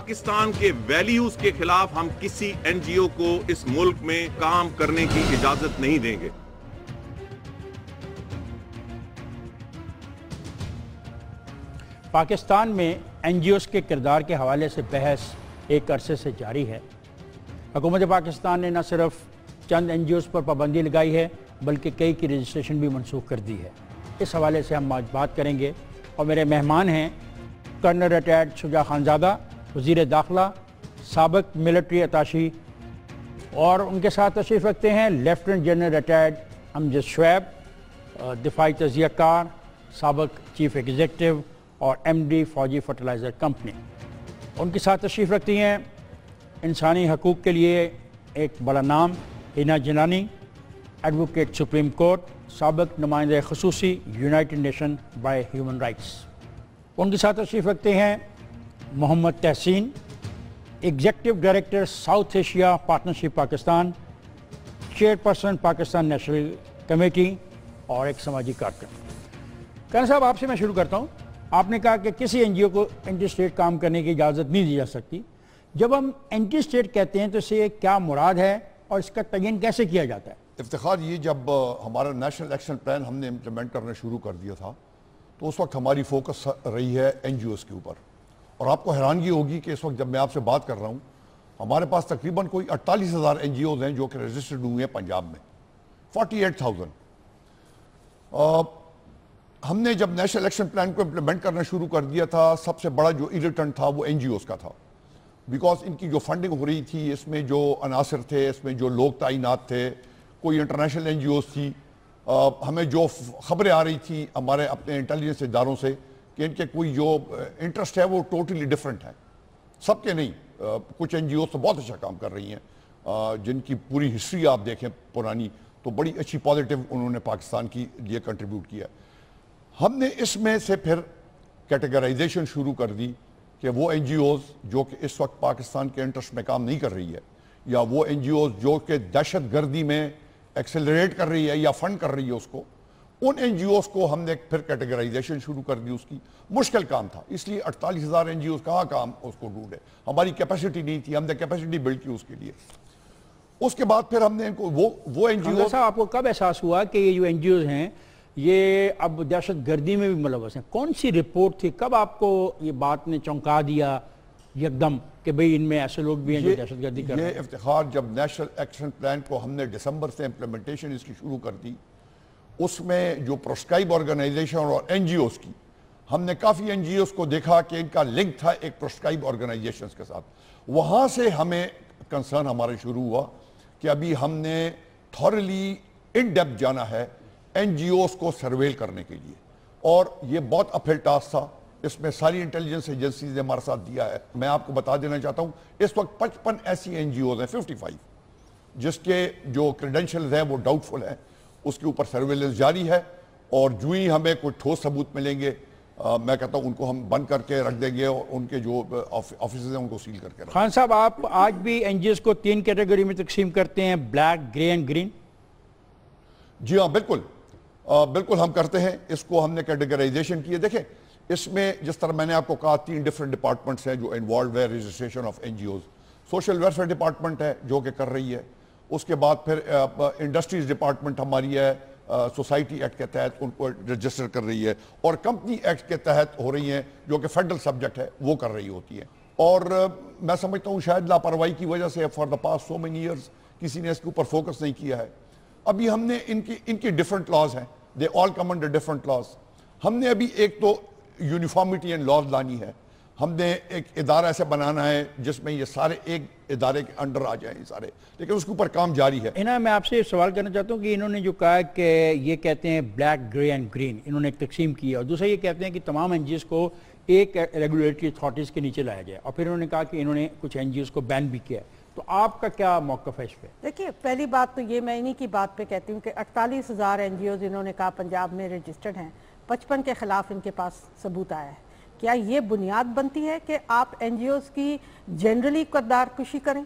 پاکستان کے ویلیوز کے خلاف ہم کسی این جی او کو اس ملک میں کام کرنے کی اجازت نہیں دیں گے۔ پاکستان میں این جی اوز کے کردار کے حوالے سے بحث ایک عرصے سے جاری ہے۔ حکومت پاکستان نے نہ صرف چند این جی اوز پر پابندی لگائی ہے بلکہ کئی کی رجسٹریشن بھی منسوخ کر دی ہے۔ اس حوالے سے ہم آج بات کریں گے اور میرے مہمان ہیں کرنل ریٹائرڈ شجاع خانزادہ، وزیر داخلہ، سابق ملٹری اتاشی، اور ان کے ساتھ تشریف رکھتے ہیں لیفٹیننٹ جنرل ریٹائرڈ امجد شعیب، دفاعی تجزیہ کار، سابق چیف ایگزیکٹو اور ایم ڈی فوجی فرٹیلائزر کمپنی۔ ان کے ساتھ تشریف رکھتی ہیں انسانی حقوق کے لیے ایک بڑا نام Hina Jilani, advocate Supreme Court, سابق نمائندہ خصوصی United Nation by human rights. ان کے ساتھ تشریف رکھتے ہیں Muhammad Tahseen, executive director South Asia Partnership Pakistan, chairperson Pakistan national Committee اور ایک سماجی کارکن۔ کرنل صاحب، آپ سے میں شروع کرتا ہوں۔ آپ نے کہا کہ کسی این جی او کو اینٹی اسٹیٹ کام کرنے کی اجازت نہیں دی جا سکتی۔ جب ہم اینٹی اسٹیٹ کہتے ہیں تو اسے کیا مراد ہے اور اس کا تعین کیسے کیا جاتا ہے؟ افتخار، یہ جب ہمارا نیشنل ایکشن پلان ہم نے امپلیمنٹ کرنا شروع کر دیا تھا تو اس وقت ہماری فوکس رہی ہے این جی اوز کے اوپر، اور آپ کو حیرانگی ہوگی کہ اس وقت جب میں آپ سے بات کر رہا ہوں ہمارے پاس تقریباً کوئی 48,000 این جی اوز ہیں جو کہ رجسٹرڈ ہوئے ہیں پنجاب میں، 48,000۔ ہم نے جب نیشنل ایکشن پلان کو امپلیمنٹ کرنا شروع کر دیا تھا، سب سے بڑا جو ایریٹنٹ تھا وہ این جی اوز کا تھا، بیکاز ان کی جو فنڈنگ ہو رہی تھی، اس میں جو عناصر تھے، اس میں جو لوگ تعینات تھے، کوئی انٹرنیشنل این جی اوز تھی، ہمیں جو خبریں آ رہی تھی ہمارے اپنے انٹیلیجنس اداروں سے کہ ان کے کوئی جو انٹرسٹ ہے وہ ٹوٹلی ڈیفرنٹ ہے، سب کے نہیں۔ کچھ این جی اوز تو بہت اچھا کام کر رہی ہیں، جن کی پوری ہسٹری آپ دیکھیں پرانی تو بڑی اچھی پازیٹیو انہوں نے پاکستان کی لیے کنٹریبیوٹ کیا۔ ہم نے اس میں سے پھر کیٹیگرائزیشن شروع کر دی کہ وہ این جی اوز جو کہ اس وقت پاکستان کے انٹرسٹ میں کام نہیں کر رہی ہے، یا وہ این جی اوز جو کہ دہشت گردی میں ایکسلریٹ کر رہی ہے یا فنڈ کر رہی ہے اس کو، ان این جی اوز کو ہم نے پھر کیٹیگرائزیشن شروع کر دی۔ اس کی مشکل کام تھا، اس لیے 48,000 این جی اوز کہاں کام اس کو ڈھونڈے، ہماری کیپیسٹی نہیں تھی، ہم نے کیپیسٹی بلڈ کی اس کے لیے۔ اس کے بعد پھر ہم نے ان کو وہ این جی اوز۔ آپ کو کب احساس ہوا کہ یہ جو این جی اوز ہیں یہ اب دہشت گردی میں بھی ملوث ہیں؟ کون سی رپورٹ تھی، کب آپ کو یہ بات نے چونکا دیا یکدم کہ بھئی ان میں ایسے لوگ بھی ہیں جو دہشت گردی کر رہے ہیں؟ یہ افتخار، جب نیشنل ایکشن پلان کو ہم نے دسمبر سے امپلیمنٹیشن اس کی شروع کر دی، اس میں جو پروسکرائب آرگنائزیشن اور این جی اوز کی، ہم نے کافی این جی اوز کو دیکھا کہ ان کا لنک تھا ایک پروسکرائب آرگنائزیشنز کے ساتھ۔ وہاں سے ہمیں کنسرن ہمارے شروع ہوا کہ ابھی ہم نے تھورلی ان ڈیپتھ جانا ہے این جی اوز کو سرویل کرنے کے لیے، اور یہ بہت اپہل ٹاسک تھا۔ اس میں ساری انٹیلیجنس ایجنسیز نے ہمارے ساتھ دیا ہے۔ میں آپ کو بتا دینا چاہتا ہوں اس وقت 55 ایسی این جی اوز ہیں، 55، جس کے جو کریڈنشلز ہیں وہ ڈاؤٹ فل ہیں، اس کے اوپر سرویلنس جاری ہے، اور جو ہی ہمیں کوئی ٹھوس ثبوت ملیں گے میں کہتا ہوں ان کو ہم بند کر کے رکھ دیں گے، اور ان کے جو آفیسز ہیں ان کو سیل کر کے رکھ دیں گے۔ خان صاحب، آپ آج بھی این جی اوز کو 3 کیٹیگری میں تقسیم کرتے ہیں، بلیک، گرے اینڈ گرین؟ جی ہاں، بالکل بالکل ہم کرتے ہیں۔ اس کو ہم نے کیٹیگرائزیشن کی ہے۔ دیکھیں، اس میں جس طرح میں نے آپ کو کہا 3 ڈیفرنٹ ڈپارٹمنٹس ہیں جو انوالوڈ ہے registration of N G Os. Social welfare department ہے جو کہ کر رہی ہے، اس کے بعد پھر انڈسٹریز ڈپارٹمنٹ ہماری ہے، سوسائٹی ایکٹ کے تحت ان کو رجسٹر کر رہی ہے، اور کمپنی ایکٹ کے تحت ہو رہی ہیں جو کہ فیڈرل سبجیکٹ ہے وہ کر رہی ہوتی ہیں۔ اور میں سمجھتا ہوں شاید لاپرواہی کی وجہ سے for the past so many years کسی نے اس کے اوپر فوکس نہیں کیا ہے۔ ابھی ہم نے ان کی ڈیفرنٹ لاز ہیں، دے آل کم انڈر ڈیفرنٹ لاز۔ ہم نے ابھی ایک تو یونیفارمٹی اینڈ لاز لانی ہے، ہم نے ایک ادارہ ایسے بنانا ہے جس میں یہ سارے ایک ادارے کے انڈر آ جائیں سارے، لیکن اس کے اوپر کام جاری ہے۔ میں آپ سے سوال کرنا چاہتا ہوں کہ انہوں نے جو کہا کہ یہ کہتے ہیں بلیک، گرے اینڈ گرین، انہوں نے ایک تقسیم کی ہے، اور دوسرا یہ کہتے ہیں کہ تمام این جی اوز کو ایک ریگولیٹری اتھارٹیز کے نیچے لایا جائے، اور پھر انہوں نے کہا کہ انہوں نے کچھ این جی اوز کو بین بھی کیا ہے۔ تو آپ کا کیا موقف ہے اس پہ؟ دیکھیے، پہلی بات تو یہ میں انہی کی بات پہ کہتی ہوں کہ 48,000 این جی اوز انہوں نے کہا پنجاب میں رجسٹرڈ ہیں، 55 کے خلاف ان کے پاس ثبوت آیا ہے۔ کیا یہ بنیاد بنتی ہے کہ آپ این جی اوز کی جنرلی کردار کشی کریں؟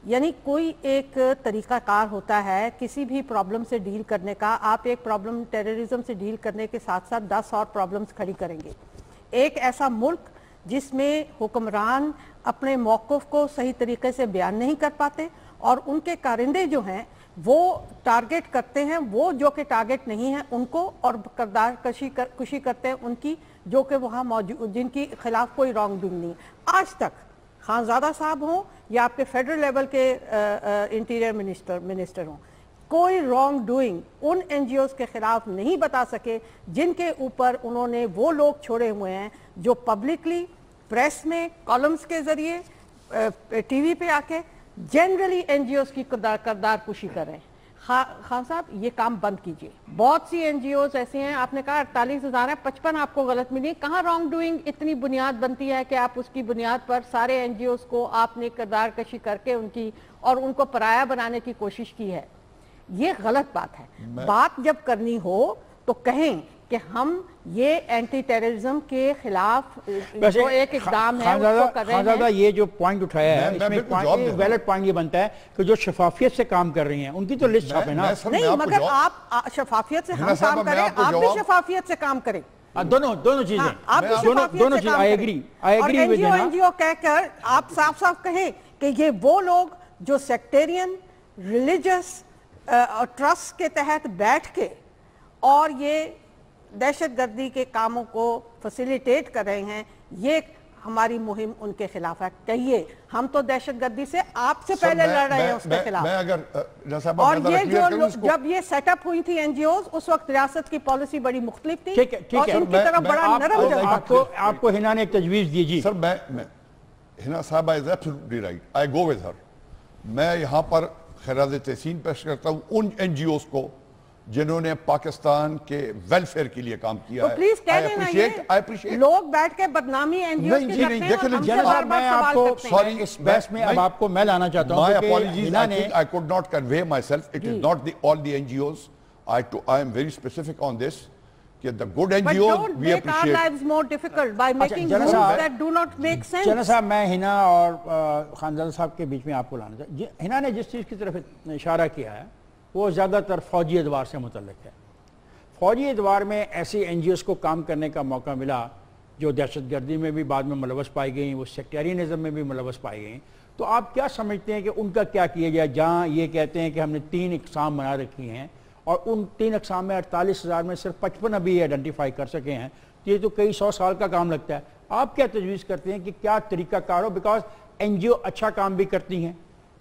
یعنی کوئی ایک طریقہ کار ہوتا ہے کسی بھی پرابلم سے ڈیل کرنے کا۔ آپ ایک پرابلم ٹیررزم سے ڈیل کرنے کے ساتھ ساتھ 10 اور پرابلمز کھڑی کریں گے۔ ایک ایسا ملک جس میں حکمران اپنے موقف کو صحیح طریقے سے بیان نہیں کر پاتے اور ان کے کارندے جو ہیں وہ ٹارگٹ کرتے ہیں وہ جو کہ ٹارگٹ نہیں ہیں ان کو, اور کردار کشی کرتے ہیں ان کی جو کہ وہاں موجود جن کی خلاف کوئی رانگ ڈوئنگ نہیں. آج تک خانزادہ صاحب ہوں یا آپ کے فیڈرل لیول کے انٹیریئر منسٹر ہوں, کوئی wrongdoing in N G Os کے خلاف نہیں بتا سکے جن کے اوپر انہوں نے وہ لوگ چھوڑے ہوئے ہیں جو پبلکلی پریس میں کالمز کے ذریعے ٹی وی پہ آ کے جنرلی این جی اوز کی کردار کشی کر رہے ہیں. خان صاحب یہ کام بند کیجئے. بہت سی این جی اوز ایسے ہیں, آپ نے کہا 48,000 ہیں, 55 آپ کو غلط ملی. کہاں رانگ ڈوئنگ اتنی بنیاد بنتی ہے کہ آپ اس کی بنیاد پر سارے این جی اوز کو آپ نے کردار کشی کر کے ان کی اور ان کو پرایا بنانے کی کوشش کی ہے؟ یہ غلط بات ہے. بات جب کرنی ہو تو کہیں کہ ہم یہ اینٹی ٹیررزم کے خلاف جو ایک اقدام ہے اس کو کر رہے ہیں. خانزادہ یہ جو پوائنٹ اٹھایا ہے اس میں ویلڈ پوائنٹ یہ بنتا ہے کہ جو شفافیت سے کام کر رہی ہیں ان کی تو لسٹ چھاپے نا. نہیں مگر آپ شفافیت سے ہم کام کریں, آپ بھی شفافیت سے کام کریں. دونوں چیزیں, آپ دونوں چیزیں. آئی ایگری این جی او کہہ کر آپ صاف صاف کہیں کہ یہ وہ لوگ جو سیکٹیرین ریلیجس ٹرسٹ کے تحت بیٹھ کے اور یہ دہشت گردی کے کاموں کو فیسیلیٹیٹ کر رہے ہیں, یہ ہماری مہم ان کے خلاف ہے. کہیے ہم تو دہشت گردی سے آپ سے پہلے لڑ رہے ہیں اس کے خلاف. اور یہ جو جب یہ سیٹ اپ ہوئی تھی این جی اوز اس وقت ریاست کی پالیسی بڑی مختلف تھی اور ان کی طرف بڑا نرم جواب. آپ کو ہنا نے ایک تجویز دی. جی سر میں ہنا صاحبہ is absolutely right, I go with her. میں یہاں پر خراج تحسین پیش کرتا ہوں ان این جی اوز کو جنہوں نے پاکستان کے ویلفیئر کے لیے کام کیا ہے. پلیز کہہ دینا یہ لوگ بیٹھ کے بدنامی این جی اوز کی کرتے ہیں اور ہم سے بار بار سوال کرتے ہیں. اس بحث میں اب آپ کو میں لانا چاہتا ہوں. My apologies, I think I could not convey myself. It is not all the NGOs. I am very specific on this. The good NGOs we appreciate. But don't make our lives more difficult by making rules that do not make sense. General صاحب میں ہنا اور خانزادہ صاحب کے بیچ میں آپ کو لانا چاہتا ہوں. ہنا نے جس چیز کی طرف اشارہ کیا ہے وہ زیادہ تر فوجی ادوار سے متعلق ہے. فوجی ادوار میں ایسی این جی اوز کو کام کرنے کا موقع ملا جو دہشت گردی میں بھی بعد میں ملوث پائی گئیں, وہ سیکٹیرینزم میں بھی ملوث پائی گئیں. تو آپ کیا سمجھتے ہیں کہ ان کا کیا کیا جائے؟ جہاں یہ کہتے ہیں کہ ہم نے 3 اقسام بنا رکھی ہیں اور ان 3 اقسام میں 48,000 میں صرف 55 ابھی آئیڈینٹیفائی کر سکے ہیں, یہ تو کئی 100 سال کا کام لگتا ہے. آپ کیا تجویز کرتے ہیں کہ کیا طریقہ کار ہو؟ بیکاز این جی او اچھا کام بھی کرتی ہیں,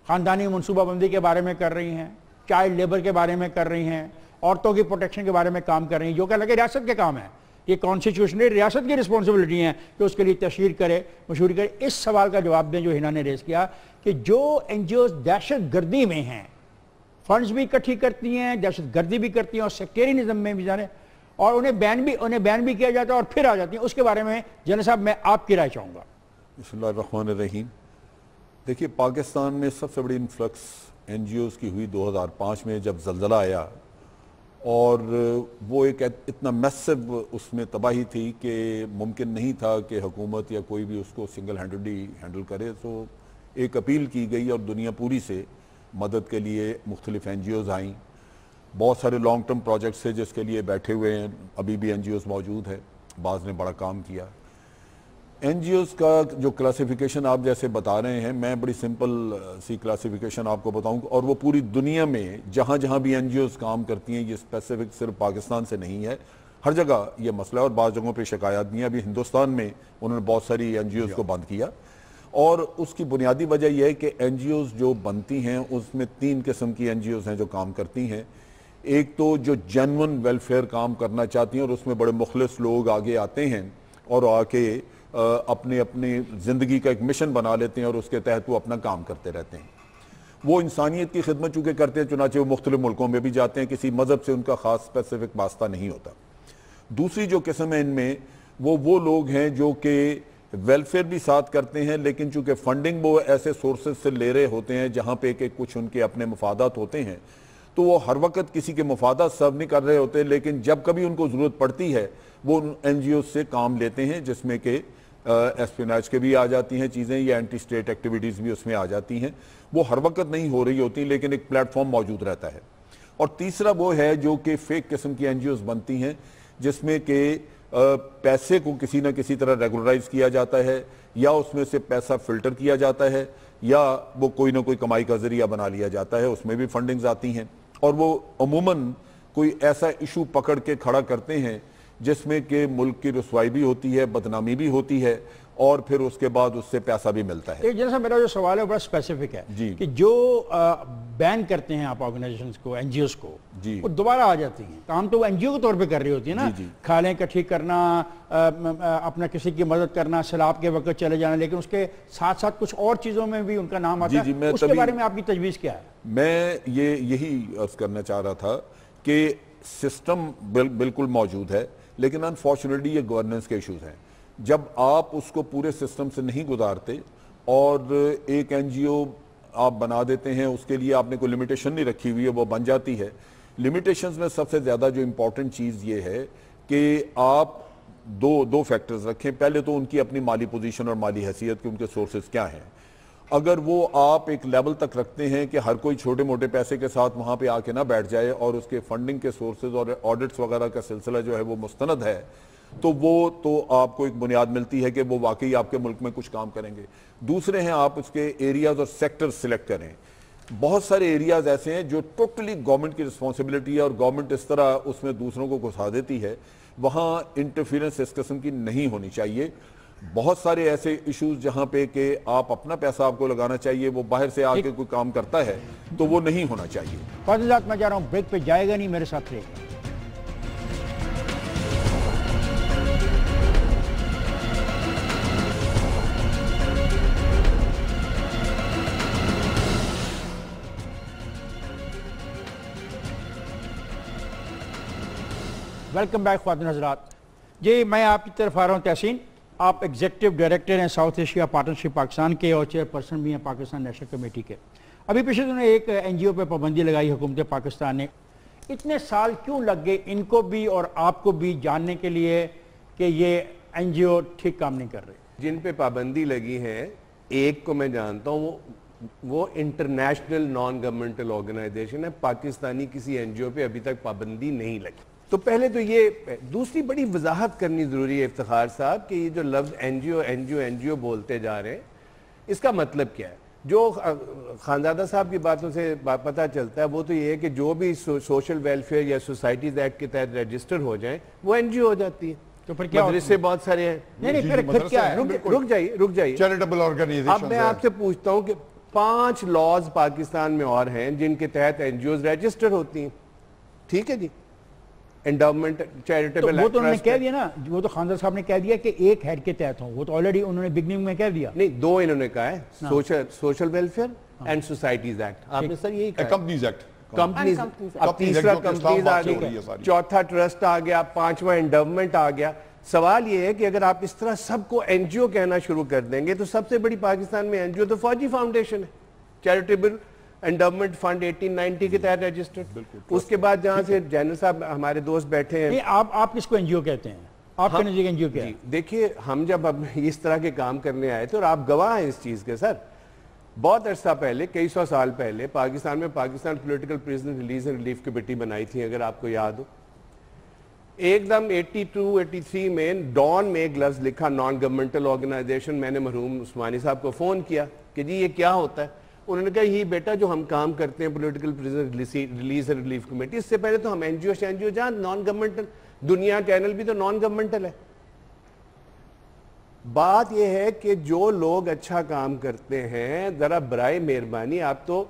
خاندانی منصوبہ بندی کے بارے میں کر رہی ہیں, چائلڈ لیبر کے بارے میں کر رہی ہیں, عورتوں کی پروٹیکشن کے بارے میں کام کر رہی ہیں, جو کہ لگے ریاست کے کام ہے. یہ کانسٹیٹیوشنلی ریاست کی رسپانسبلٹی ہیں کہ اس کے لیے تشہیر کرے, مشہوری کرے. اس سوال کا جواب دیں جو ہنا نے ریز کیا کہ جو این جی اوز دہشت گردی میں ہیں, فنڈز بھی اکٹھی کرتی ہیں, دہشت گردی بھی کرتی ہیں اور سیکٹیرینزم میں بھی جانے, اور انہیں بین بھی کیا جاتا ہے اور پھر آ جاتی ہیں, اس کے بارے میں جنرل صاحب میں آپ کی رائے چاہوں گا. بسم اللہ الرحمن الرحیم. دیکھیے پاکستان میں سب سے بڑی انفلکس این جی اوز کی ہوئی 2005 میں جب زلزلہ آیا, اور وہ ایک اتنا میسو اس میں تباہی تھی کہ ممکن نہیں تھا کہ حکومت یا کوئی بھی اس کو سنگل ہینڈڈلی ہینڈل کرے. تو ایک اپیل کی گئی اور دنیا پوری سے مدد کے لیے مختلف این جی اوز آئیں. بہت سارے لانگ ٹرم پروجیکٹس ہیں جس کے لیے بیٹھے ہوئے ہیں, ابھی بھی این جی اوز موجود ہے, بعض نے بڑا کام کیا. این جی اوز کا جو کلاسیفیکیشن آپ جیسے بتا رہے ہیں, میں بڑی سمپل سی کلاسیفیکیشن آپ کو بتاؤں, اور وہ پوری دنیا میں جہاں جہاں بھی این جی اوز کام کرتی ہیں, یہ اسپیسیفک صرف پاکستان سے نہیں ہے, ہر جگہ یہ مسئلہ ہے, اور بعض جگہوں پہ شکایات بھی ہیں. ابھی ہندوستان میں انہوں نے بہت ساری این جی اوز کو بند کیا, اور اس کی بنیادی وجہ یہ ہے کہ این جی اوز جو بنتی ہیں اس میں 3 قسم کی این جی اوز ہیں جو کام کرتی ہیں. ایک تو جو جینون ویلفیئر کام کرنا چاہتی ہیں اور اس میں بڑے مخلص لوگ آگے آتے ہیں اور آ کے اپنی زندگی کا ایک مشن بنا لیتے ہیں اور اس کے تحت وہ اپنا کام کرتے رہتے ہیں. وہ انسانیت کی خدمت چونکہ کرتے ہیں, چنانچہ وہ مختلف ملکوں میں بھی جاتے ہیں, کسی مذہب سے ان کا خاص اسپیسیفک واسطہ نہیں ہوتا. دوسری جو قسم ہے ان میں وہ لوگ ہیں جو کہ ویلفیئر بھی ساتھ کرتے ہیں, لیکن چونکہ فنڈنگ وہ ایسے سورسز سے لے رہے ہوتے ہیں جہاں پہ کہ کچھ ان کے اپنے مفادات ہوتے ہیں, تو وہ ہر وقت کسی کے مفادات سرو نہیں کر رہے ہوتے, لیکن جب کبھی ان کو ضرورت پڑتی ہے وہ این جی او سے کام لیتے ہیں, جس میں کہ ایسپیناج کے بھی آ جاتی ہیں چیزیں, یا اینٹی اسٹیٹ ایکٹیویٹیز بھی اس میں آ جاتی ہیں. وہ ہر وقت نہیں ہو رہی ہوتی, لیکن ایک پلیٹ فارم موجود رہتا ہے. اور تیسرا وہ ہے جو کہ فیک قسم کی این جی اوز بنتی ہیں, جس میں کہ پیسے کو کسی نہ کسی طرح ریگولرائز کیا جاتا ہے یا اس میں سے پیسہ فلٹر کیا جاتا ہے یا وہ کوئی نہ کوئی کمائی کا ذریعہ بنا لیا جاتا ہے, اس میں بھی فنڈنگز آتی ہیں اور وہ عموماً کوئی ایسا ایشو پکڑ کے کھڑا کرتے ہیں جس میں کہ ملک کی رسوائی بھی ہوتی ہے, بدنامی بھی ہوتی ہے اور پھر اس کے بعد اس سے پیسہ بھی ملتا ہے. جیسا میرا جو سوال ہے بڑا اسپیسیفک ہے کہ جو بین کرتے ہیں آپ آرگنائزیشنز کو, این جی اوز کو, وہ دوبارہ آ جاتی ہیں. کام تو وہ این جی او کے طور پہ کر رہی ہوتی ہے نا, کھالیں اکٹھی کرنا, اپنا کسی کی مدد کرنا, سیلاب کے وقت چلے جانا, لیکن اس کے ساتھ ساتھ کچھ اور چیزوں میں بھی ان کا نام آتا ہے. اس کے بارے میں آپ کی تجویز کیا ہے؟ میں یہی عرض کرنا چاہ رہا تھا کہ سسٹم بالکل موجود ہے لیکن انفارچونیٹلی یہ گورننس کے ایشوز ہیں. جب آپ اس کو پورے سسٹم سے نہیں گزارتے اور ایک این جی او آپ بنا دیتے ہیں, اس کے لیے آپ نے کوئی لمیٹیشن نہیں رکھی ہوئی ہے, وہ بن جاتی ہے. لمیٹیشنز میں سب سے زیادہ جو امپورٹنٹ چیز یہ ہے کہ آپ دو فیکٹرز رکھیں. پہلے تو ان کی اپنی مالی پوزیشن اور مالی حیثیت کے ان کے سورسز کیا ہیں. اگر وہ آپ ایک لیول تک رکھتے ہیں کہ ہر کوئی چھوٹے موٹے پیسے کے ساتھ وہاں پہ آ کے نہ بیٹھ جائے اور اس کے فنڈنگ کے سورسز اور آڈٹس وغیرہ کا سلسلہ جو ہے وہ مستند ہے, تو وہ تو آپ کو ایک بنیاد ملتی ہے کہ وہ واقعی آپ کے ملک میں کچھ کام کریں گے. دوسرے ہیں آپ اس کے ایریاز اور سیکٹر سلیکٹ کریں. بہت سارے ایریاز ایسے ہیں جو ٹوٹلی گورنمنٹ کی رسپانسبلٹی ہے اور گورنمنٹ اس طرح اس میں دوسروں کو گھسا دیتی ہے, وہاں انٹرفیرنس اس قسم کی نہیں ہونی چاہیے. بہت سارے ایسے ایشوز جہاں پہ کہ آپ اپنا پیسہ آپ کو لگانا چاہیے, وہ باہر سے آ کے کوئی کام کرتا ہے تو وہ نہیں ہونا چاہیے. فاضلات میں جا رہا ہوں, بریک پہ جائے گا نہیں, میرے ساتھ رہے گا. ویلکم بیک خواتین حضرات. جی میں آپ کی طرف آ رہا ہوں تحسین. آپ ایگزیکٹو ڈائریکٹر ہیں ساؤتھ ایشیا پارٹنرشپ پاکستان کے اور چیئر پرسن بھی ہیں پاکستان نیشنل کمیٹی کے. ابھی پچھلے دنوں ایک این جی او پہ پابندی لگائی حکومت پاکستان نے. اتنے سال کیوں لگ گئے ان کو بھی اور آپ کو بھی جاننے کے لیے کہ یہ این جی او ٹھیک کام نہیں کر رہے؟ جن پہ پابندی لگی ہے ایک کو میں جانتا ہوں, وہ انٹرنیشنل نان گورنمنٹل آرگنائزیشن ہے. پاکستانی کسی این جی او پہ ابھی تک پابندی نہیں لگی. تو پہلے تو یہ دوسری بڑی وضاحت کرنی ضروری ہے افتخار صاحب کہ یہ جو لفظ این جی او بولتے جا رہے ہیں اس کا مطلب کیا ہے. جو خانزادہ صاحب کی باتوں سے پتہ چلتا ہے وہ تو یہ ہے کہ جو بھی سوشل ویلفیئر یا سوسائٹیز ایکٹ کے تحت رجسٹر ہو جائیں وہ این جی او ہو جاتی ہے. تو پھر کیا مدرسے بہت سارے ہیں. نہیں پھر کیا ہے؟ رک جائیے. Charitable organization. اب میں آپ سے پوچھتا ہوں کہ 5 لاز پاکستان میں اور ہیں جن کے تحت این جی اوز رجسٹر ہوتی ہیں. ٹھیک ہے جی, انڈاؤمنٹ چیریٹیبل. وہ تو انہوں نے کہہ دیا نا, وہ تو خاندان صاحب نے کہہ دیا کہ ایک ہیڈ کے تحت ہوں. وہ تو آلریڈی انہوں نے بگننگ میں کہہ دیا. نہیں, 2 انہوں نے کہا ہے, social welfare and societies act. آپ نے سر یہی کہا کمپنیز ایکٹ. کمپنیز, اب تیسرا کمپنیز آ گئی, چوتھا ٹرسٹ آ گیا, 5واں انڈاؤمنٹ آ گیا. سوال یہ ہے کہ اگر آپ اس طرح سب کو این جی او کہنا شروع کر دیں گے تو سب سے بڑی پاکستان میں این جی او تو فوجی فاؤنڈیشن ہے, چیریٹیبل انڈاؤمنٹ فنڈ 1890 کے تحت رجسٹرڈ. اس کے بعد جہاں سے جنرل صاحب ہمارے دوست بیٹھے ہیں. آپ کس کو این جی او کہتے ہیں؟ آپ کے نزدیک این جی او کیا ہے؟ دیکھیے, ہم جب اب اس طرح کے کام کرنے آئے تھے اور آپ گواہ ہیں اس چیز کے سر, بہت عرصہ پہلے, کئی سو سال پہلے پاکستان میں Pakistan political prisoner release and relief committee بنائی تھی اگر آپ کو یاد ہو. ایک دم 82-83 میں ڈان میں ایک لفظ لکھا نان گورنمنٹل آرگنائزیشن. میں نے مرحوم عثمانی صاحب کو فون کیا کہ جی یہ کیا ہوتا ہے. انہوں نے کہا یہ بیٹا جو ہم کام کرتے ہیں political prisoner release and relief committee, اس سے پہلے تو ہم این جی او جہاں نان گورنمنٹل, دنیا چینل بھی تو نان گورنمنٹل ہے. بات یہ ہے کہ جو لوگ اچھا کام کرتے ہیں ذرا برائے مہربانی آپ تو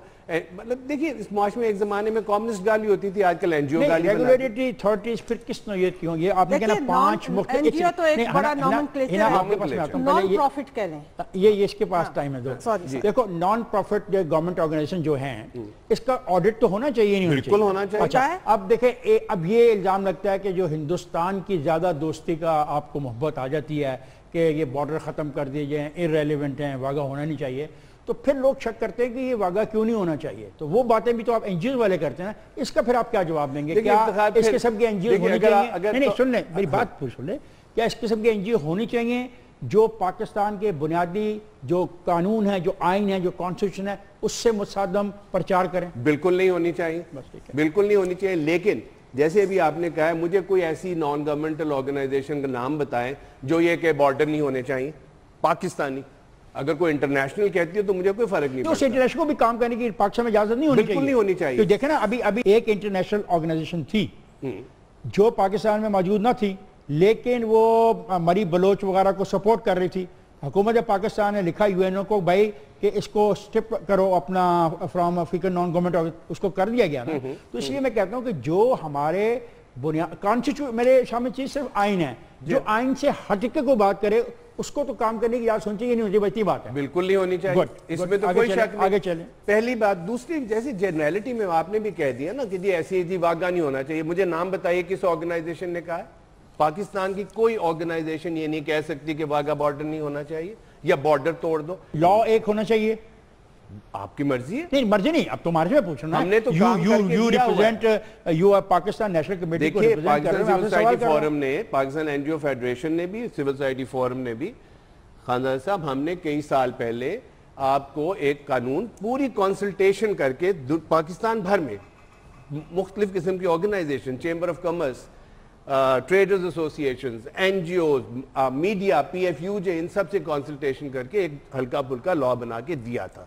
مطلب دیکھیے اس معاشرے میں ایک زمانے میں کمیونسٹ گالی ہوتی تھی, آج کل این جی او گالی. ریگولیٹری اتھارٹیز پھر کس نوعیت کی ہوں گے؟ آپ نے کہنا 5 مختلف. این جی او تو ایک بڑا نامنکلیچر ہے, نان پروفٹ کہہ لیں. یہ اس کے پاس ٹائم ہے. دیکھو نان پروفٹ گورنمنٹ آرگنائزیشن جو ہیں اس کا آڈٹ تو ہونا چاہیے, نہیں بالکل ہونا چاہیے. اچھا اب دیکھیں, اب یہ الزام لگتا ہے کہ جو ہندوستان کی زیادہ دوستی کا آپ کو محبت آ جاتی ہے کہ یہ بارڈر ختم کر دیے جائیں, ارریلیونٹ ہیں, واگا ہونا نہیں چاہیے, تو پھر لوگ شک کرتے ہیں کہ یہ واگا کیوں نہیں ہونا چاہیے. تو وہ باتیں بھی تو آپ این جی اوز والے کرتے ہیں. اس کا پھر آپ کیا جواب دیں گے؟ کیا اس قسم کے این جی اوز ہونی چاہیے؟ نہیں سن لیں میری بات پوری سن لیں. کیا اس قسم کے این جی او ہونی چاہیے جو پاکستان کے بنیادی جو قانون ہے, جو آئین ہے, جو کانسٹیٹیوشن ہے اس سے متصادم پرچار کریں؟ بالکل نہیں ہونی چاہیے, بالکل نہیں ہونی چاہیے. لیکن جیسے ابھی آپ نے کہا ہے مجھے کوئی ایسی نان گورنمنٹل آرگنائزیشن کا نام بتائیں جو یہ کہ بارڈر نہیں ہونے چاہیے پاکستانی. اگر کوئی انٹرنیشنل کہتی ہے تو مجھے کوئی فرق نہیں پڑتا. اس انٹرنیشنل کو بھی کام کرنے کی پاکستان میں اجازت نہیں ہونی چاہیے. بالکل نہیں ہونی چاہیے. تو دیکھیں نا ابھی ایک انٹرنیشنل آرگنائزیشن تھی جو پاکستان میں موجود نہ تھی لیکن وہ مری بلوچ وغیرہ کو سپورٹ کر رہی تھی. حکومت پاکستان نے لکھا یو این او کو بھائی کہ اس کو سٹپ کرو اپنا فرام افریقن نان گورنمنٹ, اس کو کر دیا گیا نا. تو اس لیے میں کہتا ہوں کہ جو ہمارے کانسٹیٹیوشن میرے سامنے چیز صرف آئین ہے, جو آئین سے ہٹ کے کوئی بات کرے اس کو تو کام کرنے کی اجازت سنچی نہیں ہوتی. بہتی بات ہے, بالکل نہیں ہونی چاہیے. اس میں تو کوئی شک نہیں. آگے چلیں. پہلی بات. دوسری جیسے جنرلٹی میں آپ نے بھی کہہ دیا نا کہ جی ایسی جی واقعہ نہیں ہونا چاہیے. مجھے نام بتائیے کس آرگنائزیشن نے کہا ہے. پاکستان کی کوئی آرگنائزیشن یہ نہیں کہہ سکتی کہ واگا بارڈر نہیں ہونا چاہیے یا بارڈر توڑ دو. لا ایک ہونا چاہیے. آپ کی مرضی ہے. نہیں مرضی نہیں, اب تمہارے سے پوچھ رہا ہوں. ہم نے تو you represent you are Pakistan national committee کو ریپرزینٹ کر رہے ہیں. سوسائٹی فورم نے, Pakistan N G O federation نے بھی, سول سوسائٹی فورم نے بھی, خاندان صاحب ہم نے کئی سال پہلے آپ کو ایک قانون پوری کنسلٹیشن کر کے پاکستان بھر میں مختلف قسم کی organisation, chamber of commerce, traders associations, N G Os, media, P F U J, ان سب سے کنسلٹیشن کر کے ایک ہلکا پھلکا لا بنا کے دیا تھا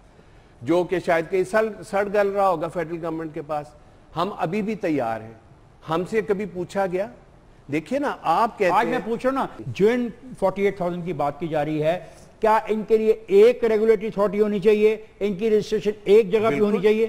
جو کہ شاید کئی سڑ گل رہا ہوگا فیڈرل گورنمنٹ کے پاس. ہم ابھی بھی تیار ہیں. ہم سے کبھی پوچھا گیا؟ دیکھیے نا آپ کہتے ہیں, آج میں پوچھ رہا ہوں نا جو ان 48,000 کی بات کی جا رہی ہے, کیا ان کے لیے ایک ریگولیٹری اتھارٹی ہونی چاہیے, ان کی رجسٹریشن ایک جگہ پہ ہونی چاہیے؟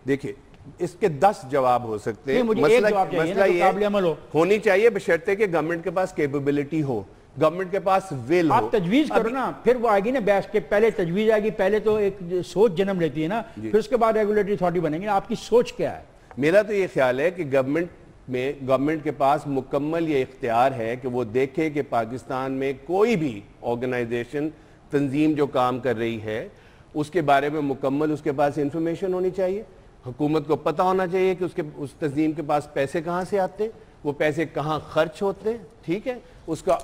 دیکھیں اس کے 10 جواب ہو سکتے ہیں. مسئلہ یہ ہونی چاہیے بشرطے کہ گورنمنٹ کے پاس کیپیبلٹی ہو, گورنمنٹ کے پاس ویل ہو. آپ تجویز کرو نا, پھر وہ آئے گی نا بیس کے, پہلے تجویز آئے گی, پہلے تو ایک سوچ جنم لیتی ہے نا, پھر اس کے بعد ریگولیٹری اتھارٹی بنیں گے. آپ کی سوچ کیا ہے؟ میرا تو یہ خیال ہے کہ گورنمنٹ کے پاس مکمل یہ اختیار ہے کہ وہ دیکھے کہ پاکستان میں کوئی بھی آرگنائزیشن, تنظیم جو کام کر رہی ہے اس کے بارے میں مکمل اس کے پاس انفارمیشن ہونی چاہیے. حکومت کو پتہ ہونا چاہیے کہ اس تنظیم کے پاس پیسے کہاں سے آتے ہیں, وہ پیسے کہاں خرچ ہوتے ہیں, ٹھیک ہے, اس کا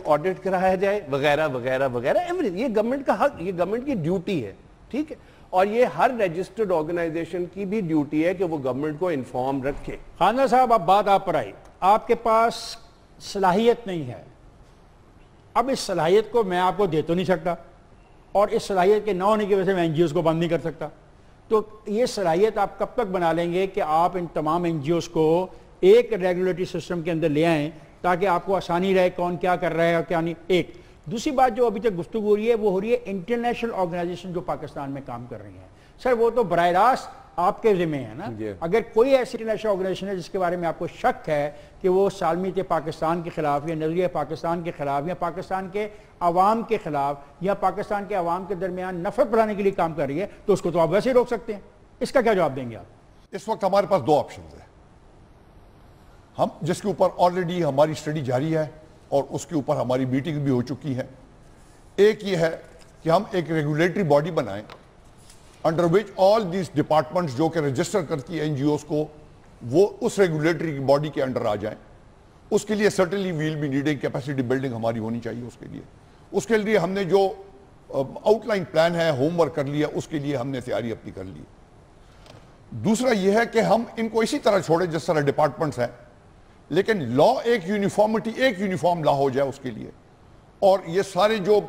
آڈٹ کرایا جائے وغیرہ وغیرہ وغیرہ. یہ گورنمنٹ کا حق, یہ گورنمنٹ کی ڈیوٹی ہے, ٹھیک ہے. اور یہ ہر رجسٹرڈ آرگنائزیشن کی بھی ڈیوٹی ہے کہ وہ گورنمنٹ کو انفارم رکھے. خاندان صاحب اب بات آپ پر آئی, آپ کے پاس صلاحیت نہیں ہے. اب اس صلاحیت کو میں آپ کو دے تو نہیں سکتا, اور اس صلاحیت کے نہ ہونے کی وجہ سے میں این جی اوز کو بند نہیں کر سکتا. تو یہ صلاحیت آپ کب تک بنا لیں گے کہ آپ ان تمام این جی اوز کو ایک ریگولیٹری سسٹم کے اندر لے آئیں تاکہ آپ کو آسانی رہے کون کیا کر رہا ہے اور کیا نہیں. ایک دوسری بات جو ابھی تک گفتگو ہو رہی ہے وہ ہو رہی ہے انٹرنیشنل آرگنائزیشن جو پاکستان میں کام کر رہی ہیں. سر وہ تو براہ راست آپ کے ذمہ ہے نا. اگر کوئی ایسی انٹرنیشنل آرگنائزیشن ہے جس کے بارے میں آپ کو شک ہے کہ وہ سالمیت پاکستان کے خلاف یا نظریہ پاکستان کے خلاف یا پاکستان کے عوام کے خلاف یا پاکستان کے عوام کے درمیان نفرت بڑھانے کے لیے کام کر رہی ہے, تو اس کو تو آپ ویسے ہی روک سکتے ہیں. اس کا کیا جواب دیں گے آپ؟ اس وقت ہمارے پاس 2 آپشنز ہیں, ہم جس کے اوپر آلریڈی ہماری اسٹڈی جاری ہے اور اس کے اوپر ہماری میٹنگ بھی ہو چکی ہے. ایک یہ ہے کہ ہم ایک ریگولیٹری باڈی بنائیں under which all these departments جو کہ رجسٹر کرتی ہے این جی اوز کو, وہ اس ریگولیٹری باڈی کے انڈر آ جائیں. اس کے لیے certainly well be needing capacity building ہماری ہونی چاہیے. اس کے لیے ہم نے جو آؤٹ لائن پلان ہے, ہوم ورک کر لیا, اس کے لیے ہم نے تیاری اپنی کر لی. دوسرا یہ ہے کہ ہم ان کو اسی طرح چھوڑیں جس طرح ڈپارٹمنٹس ہیں, لیکن لا ایک یونیفارمٹی, ایک یونیفارم لا ہو جائے اس کے لیے. اور یہ سارے جو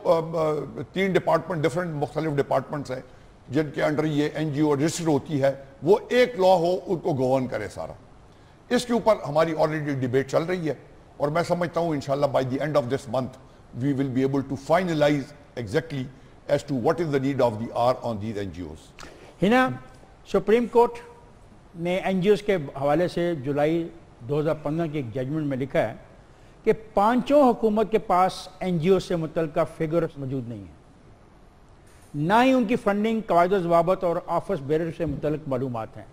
3 ڈپارٹمنٹ ڈفرینٹ مختلف ڈپارٹمنٹس ہیں جن کے انڈر یہ این جی او رجسٹر ہوتی ہے, وہ ایک لا ہو, ان کو گورن کرے سارا. اس کے اوپر ہماری آلریڈی ڈیبیٹ چل رہی ہے اور میں سمجھتا ہوں انشاءاللہ by the end of this month we will be able to finalize exactly as to what is the need of the hour on these N G Os. ہنا سپریم کورٹ نے این جی اوز کے حوالے سے جولائی 2015 کی ایک judgment میں لکھا ہے کہ 5 حکومت کے پاس این جی او سے متعلقہ فگر موجود نہیں ہے, نہ ہی ان کی فنڈنگ, قواعد و ضوابط اور آفس بیرر سے متعلق معلومات ہیں.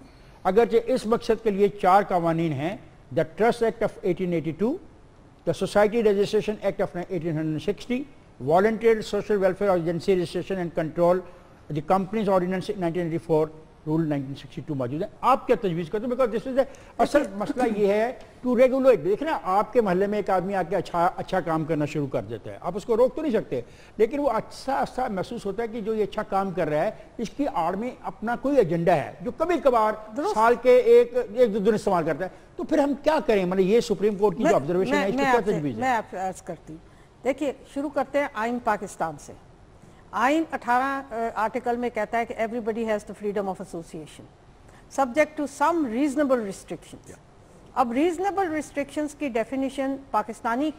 اگرچہ اس مقصد کے لیے 4 قوانین ہیں, the trust act of 1882, the society registration act of 1860, voluntary social welfare agency registration and control, the companies ordinance 1984, rule 1962 موجود ہے. آپ کیا تجویز کرتے ہیں؟ بیکاز دس از اصل مسئلہ یہ ہے ٹو ریگولیٹ. دیکھ رہے ہیں آپ کے محلے میں ایک آدمی آ کے اچھا کام کرنا شروع کر دیتا ہے, آپ اس کو روک تو نہیں سکتے, لیکن وہ اچھا محسوس ہوتا ہے کہ جو یہ اچھا کام کر رہا ہے اس کی آڑ میں اپنا کوئی ایجنڈا ہے جو کبھی کبھار سال کے ایک دو دن استعمال کرتا ہے. تو پھر ہم کیا کریں؟ مطلب یہ سپریم کورٹ کی جو آبزرویشن ہے اس کو کیا تجویز ہے؟ میں آپ سے عرض کرتی ہوں. دیکھیے شروع کرتے ہیں آئین پاکستان سے. آئین 18 آرٹیکل میں کہتا ہے کہ everybody has the freedom of association subject to some reasonable restrictions. اب reasonable restrictions کی ڈیفینیشن پاکستانی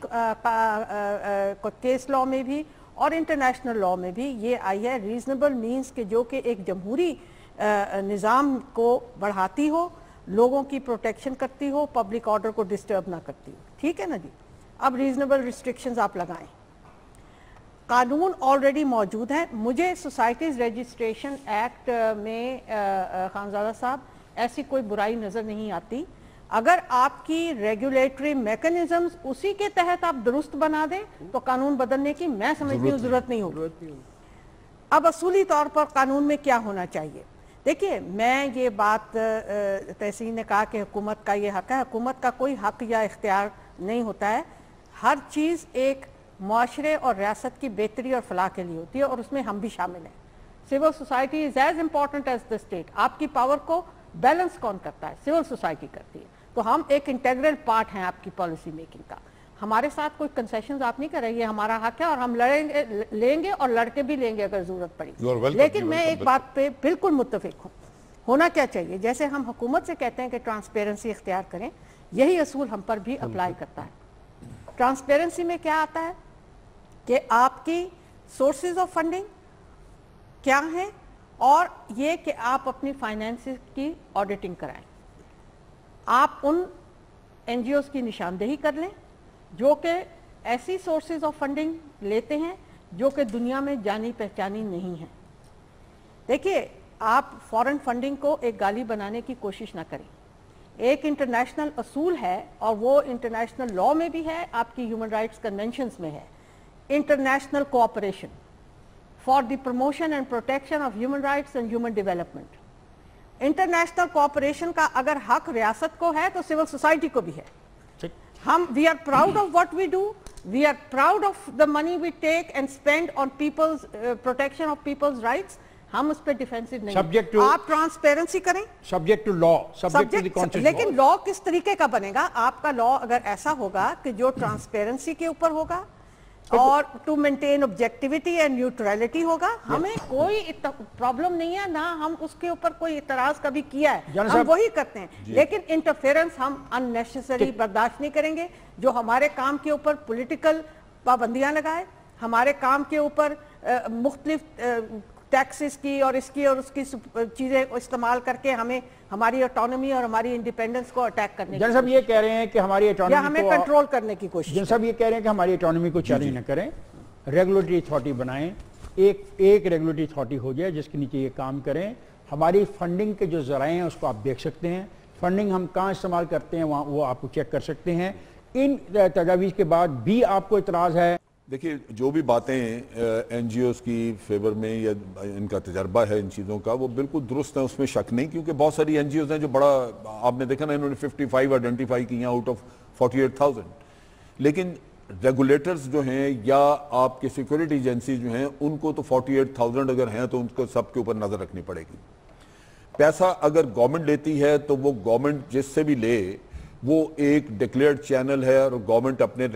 کیس لاء میں بھی اور انٹرنیشنل لاء میں بھی یہ آئی ہے. reasonable means کہ جو کہ ایک جمہوری نظام کو بڑھاتی ہو, لوگوں کی پروٹیکشن کرتی ہو, پبلک آرڈر کو ڈسٹرب نہ کرتی ہو. ٹھیک ہے نا جی. اب ریزنیبل ریسٹرکشنز آپ لگائیں. قانون آلریڈی موجود ہے. مجھے سوسائٹیز رجسٹریشن ایکٹ میں خانزادہ صاحب ایسی کوئی برائی نظر نہیں آتی اگر آپ کی ریگولیٹری میکنزمز اسی کے تحت آپ درست بنا دیں تو قانون بدلنے کی میں سمجھتی ہوں ضرورت نہیں ہوگی. اب اصولی طور پر قانون میں کیا ہونا چاہیے؟ دیکھیے میں یہ بات تحسین نے کہا کہ حکومت کا یہ حق ہے. حکومت کا کوئی حق یا اختیار نہیں ہوتا ہے. ہر چیز ایک معاشرے اور ریاست کی بہتری اور فلاح کے لیے ہوتی ہے اور اس میں ہم بھی شامل ہیں. Civil society is as important as the state. آپ کی پاور کو بیلنس کون کرتا ہے؟ سول سوسائٹی کرتی ہے. تو ہم ایک انٹیگرل پارٹ ہیں آپ کی پالیسی میکنگ کا. ہمارے ساتھ کوئی کنسیشنز آپ نہیں کر رہے, یہ ہمارا حق ہے اور ہم لیں گے اور لڑ کے بھی لیں گے اگر ضرورت پڑی. لیکن میں ایک بات پہ بالکل متفق ہوں. ہونا کیا چاہیے؟ جیسے ہم حکومت سے کہتے ہیں کہ ٹرانسپیرنسی اختیار کریں, یہی اصول ہم پر بھی اپلائی کرتا ہے. ٹرانسپیرنسی میں کیا آتا ہے کہ آپ کی سورسز آف فنڈنگ کیا ہیں اور یہ کہ آپ اپنی فائنینسز کی آڈیٹنگ کرائیں. آپ ان این جی اوز کی نشاندہی کر لیں جو کہ ایسی سورسز آف فنڈنگ لیتے ہیں جو کہ دنیا میں جانی پہچانی نہیں ہیں. دیکھیے آپ فورن فنڈنگ کو ایک گالی بنانے کی کوشش نہ کریں. ایک انٹرنیشنل اصول ہے اور وہ انٹرنیشنل لاء میں بھی ہے, آپ کی ہیومن رائٹس کنونشنز میں ہے. International cooperation for the promotion and protection of human rights and human development. International cooperation کا اگر حق ریاست کو ہے تو سول سوسائٹی کو بھی ہے. ہم we are proud of what we do, we are proud of the money we take and spend on people's protection of people's rights. ہم اس پہ ڈیفینسو نہیں. آپ ٹرانسپیرنسی کریں سبجیکٹ ٹو لا, لیکن لا کس طریقے کا بنے گا؟ آپ کا لا اگر ایسا ہوگا کہ جو ٹرانسپیرنسی کے اوپر ہوگا اور to maintain objectivity and neutrality ہوگا, ہمیں کوئی پرابلم نہیں ہے, نہ ہم اس کے اوپر کوئی اعتراض کبھی کیا ہے, ہم وہی کرتے ہیں. لیکن انٹرفیرنس ہم اننیسیسری برداشت نہیں کریں گے جو ہمارے کام کے اوپر پولیٹیکل پابندیاں لگائے, ہمارے کام کے اوپر مختلف ٹیکسز کی اور اس کی چیزیں استعمال کر کے ہمیں ہماری آٹونومی اور ہماری انڈیپینڈنس کو اٹیک کرنے کی. جن صاحب یہ کہہ رہے ہیں کہ ہماری آٹونومی کو ہمیں کنٹرول کرنے کی کوشش. جن صاحب یہ کہہ رہے ہیں کہ ہماری آٹونومی کو چیلنج نہ کریں, ریگولیٹری اتھارٹی بنائیں, ایک ریگولیٹری اتھارٹی ہو جائے جس کے نیچے یہ کام کریں. ہماری فنڈنگ کے جو ذرائع ہیں اس کو آپ دیکھ سکتے ہیں, فنڈنگ ہم کہاں استعمال کرتے ہیں وہاں وہ آپ کو چیک کر سکتے ہیں. ان تجاویز کے بعد بھی آپ کو اعتراض ہے؟ دیکھیے جو بھی باتیں این جی اوز کی فیور میں یا ان کا تجربہ ہے ان چیزوں کا وہ بالکل درست ہیں, اس میں شک نہیں, کیونکہ بہت ساری این جی اوز ہیں جو بڑا آپ نے دیکھا نا انہوں نے 55 آئیڈینٹیفائی کی ہیں آؤٹ آف 48,000. لیکن ریگولیٹرز جو ہیں یا آپ کے سیکورٹی ایجنسیز جو ہیں ان کو تو 48,000 اگر ہیں تو ان کو سب کے اوپر نظر رکھنی پڑے گی. پیسہ اگر گورنمنٹ لیتی ہے تو وہ گورنمنٹ جس سے بھی لے وہ ایک ڈکلیئرڈ چینل ہے اور گورنمنٹ اپنے